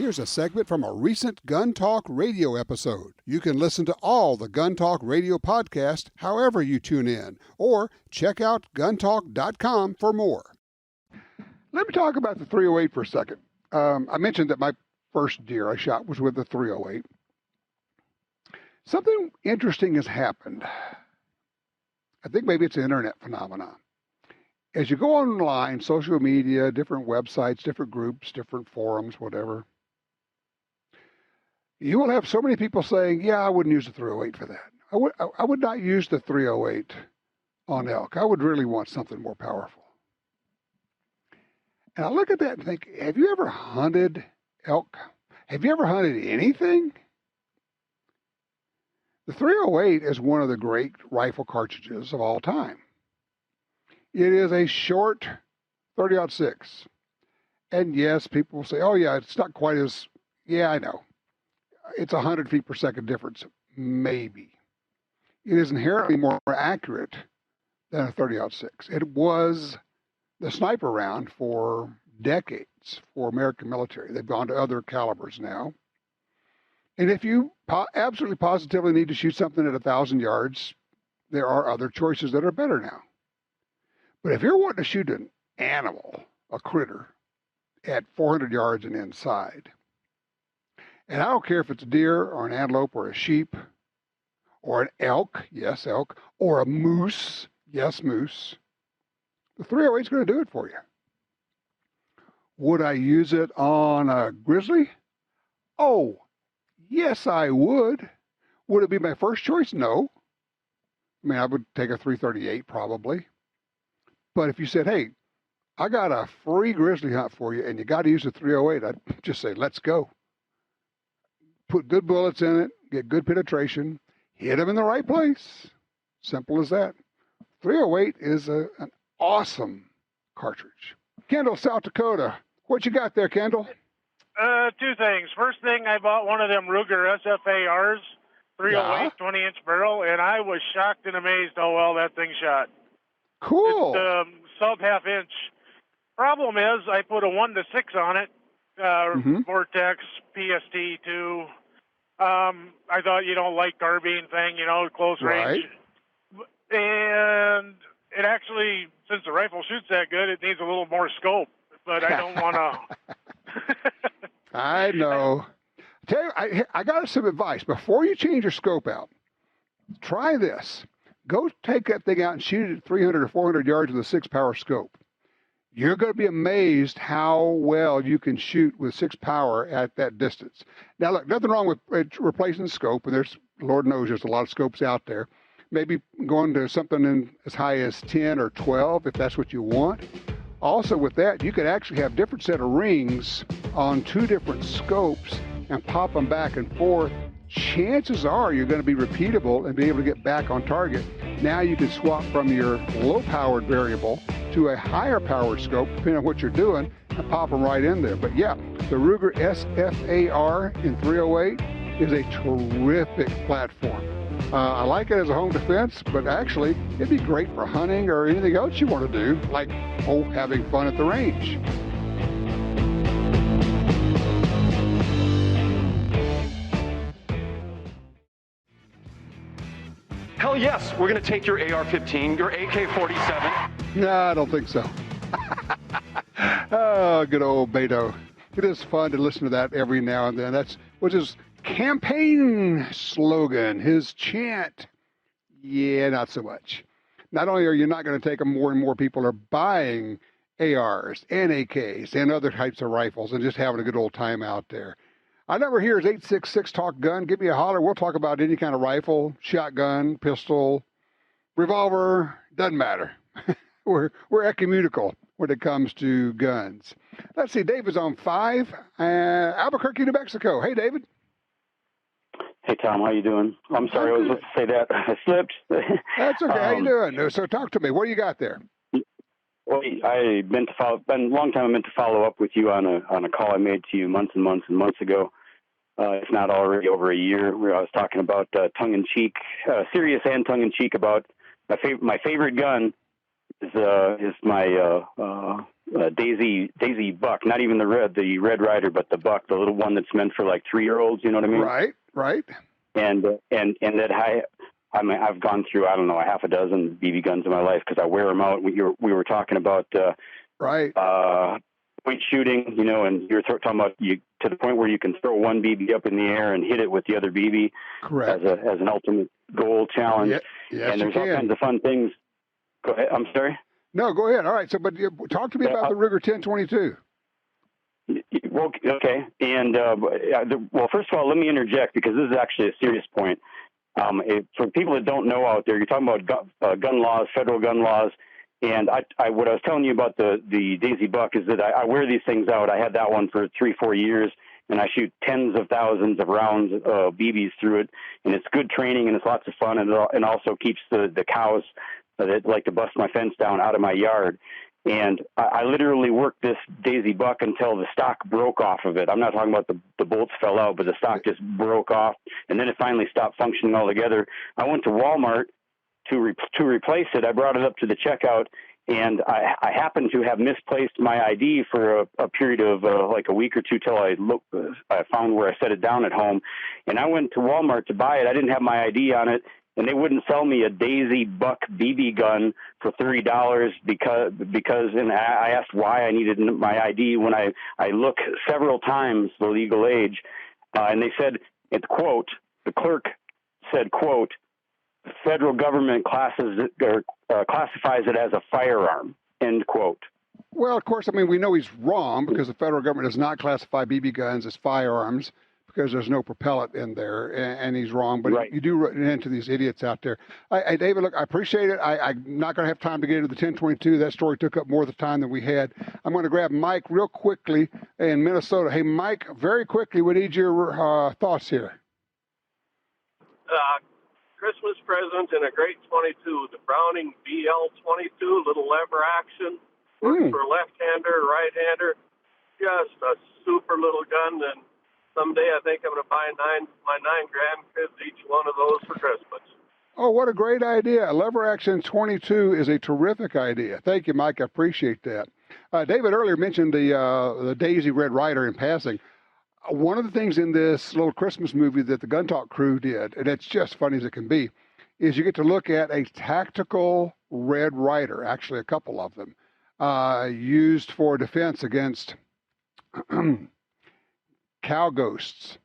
Here's a segment from a recent Gun Talk radio episode. You can listen to all the Gun Talk radio podcasts however you tune in, or check out guntalk.com for more. Let me talk about the 308 for a second. I mentioned that my first deer I shot was with the 308. Something interesting has happened. I think maybe it's an internet phenomenon. As you go online, social media, different websites, different groups, different forums, whatever, you will have so many people saying, yeah, I wouldn't use the 308 for that. I would not use the 308 on elk. I would really want something more powerful. And I look at that and think, have you ever hunted elk? Have you ever hunted anything? The 308 is one of the great rifle cartridges of all time. It is a short 30-06. And yes, people will say, oh yeah, it's not quite as, yeah, I know. It's 100 feet per second difference, maybe. It is inherently more accurate than a 30-06. It was the sniper round for decades for American military. They've gone to other calibers now. And if you absolutely positively need to shoot something at 1,000 yards, there are other choices that are better now. But if you're wanting to shoot an animal, a critter, at 400 yards and inside, and I don't care if it's a deer or an antelope or a sheep or an elk, yes, elk, or a moose, yes, moose, the 308 is going to do it for you. Would I use it on a grizzly? Oh, yes, I would. Would it be my first choice? No. I mean, I would take a 338 probably. But if you said, hey, I got a free grizzly hunt for you and you got to use a 308, I'd just say, let's go. Put good bullets in it, get good penetration, hit them in the right place. Simple as that. 308 is an awesome cartridge. Kendall, South Dakota. What you got there, Kendall? Two things. First thing, I bought one of them Ruger SFARs, 308, 20-inch barrel, and I was shocked and amazed how well that thing shot. Cool. It's sub half inch. Problem is, I put a 1-6 on it, Vortex, PST2. I thought, light carbine thing, close range. And it actually, since the rifle shoots that good, it needs a little more scope. But I don't want to. I know. Tell you, I got some advice. Before you change your scope out, try this. Go take that thing out and shoot it at 300 or 400 yards with a 6-power scope. You're going to be amazed how well you can shoot with 6 power at that distance. Now, look, nothing wrong with replacing the scope, and there's, Lord knows, there's a lot of scopes out there. Maybe going to something as high as 10 or 12 if that's what you want. Also with that, you could actually have different set of rings on 2 different scopes and pop them back and forth. Chances are you're going to be repeatable and be able to get back on target. Now you can swap from your low-powered variable to a higher-powered scope, depending on what you're doing, and pop them right in there. But yeah, the Ruger SFAR in 308 is a terrific platform. I like it as a home defense, but actually, it'd be great for hunting or anything else you want to do, like, having fun at the range. Hell yes, we're going to take your AR-15, your AK-47. No, I don't think so. Oh, good old Beto. It is fun to listen to that every now and then. That's what his campaign slogan, his chant. Yeah, not so much. Not only are you not going to take them, more and more people are buying ARs and AKs and other types of rifles and just having a good old time out there. Our number here is 866 Talk Gun. Give me a holler. We'll talk about any kind of rifle, shotgun, pistol, revolver. Doesn't matter. We're ecumenical when it comes to guns. Let's see. David's on 5. Albuquerque, New Mexico. Hey, David. Hey, Tom. How you doing? I'm sorry. I was about to say that. I slipped. That's okay. How you doing? So talk to me. What do you got there? Well, I've been a long time. I meant to follow up with you on a call I made to you months and months and months ago. If not already over a year, where I was talking about tongue-in-cheek, serious and tongue-in-cheek about my favorite gun is my Daisy Buck, not even the Red Ryder, but the Buck, the little one that's meant for like 3-year-olds. You know what I mean? Right. And that I've gone through, I don't know, a half a dozen BB guns in my life because I wear them out. We were talking about point shooting, you know, and you're talking about you to the point where you can throw one BB up in the air and hit it with the other BB. Correct. As an ultimate goal challenge. Yes, and there's all kinds of fun things. Go ahead. I'm sorry. No, go ahead. All right. So, but talk to me about the Ruger 1022. Well, okay. And well, first of all, let me interject because this is actually a serious point. For people that don't know out there, you're talking about gun laws, federal gun laws. And what I was telling you about the Daisy Buck is that I wear these things out. I had that one for 3-4 years, and I shoot tens of thousands of rounds of BBs through it. And it's good training, and it's lots of fun, and also keeps the cows that like to bust my fence down out of my yard. And I literally worked this Daisy Buck until the stock broke off of it. I'm not talking about the bolts fell out, but the stock just broke off, and then it finally stopped functioning altogether. I went to Walmart to replace it. I brought it up to the checkout, and I happened to have misplaced my ID for a period of like a week or two till I found where I set it down at home. And I went to Walmart to buy it. I didn't have my ID on it, and they wouldn't sell me a Daisy Buck BB gun for $30 because and I asked why I needed my ID when I look several times the legal age, and they said, it's quote, the clerk said, quote, the federal government classifies it as a firearm, end quote. Well, of course, I mean, we know he's wrong because the federal government does not classify BB guns as firearms because there's no propellant in there, and he's wrong. But right. You do run into these idiots out there. David, look, I appreciate it. I'm not going to have time to get into the 1022. That story took up more of the time than we had. I'm going to grab Mike real quickly in Minnesota. Hey, Mike, very quickly, we need your thoughts here. Christmas present and a great 22, the Browning BL-22, little lever action, works for left-hander, right-hander, just a super little gun, and someday I think I'm going to buy my 9 grandkids each one of those for Christmas. Oh, what a great idea. A lever action 22 is a terrific idea. Thank you, Mike. I appreciate that. David earlier mentioned the Daisy Red Ryder in passing. One of the things in this little Christmas movie that the Gun Talk crew did, and it's just funny as it can be, is you get to look at a tactical Red Ryder, actually a couple of them, used for defense against cow ghosts.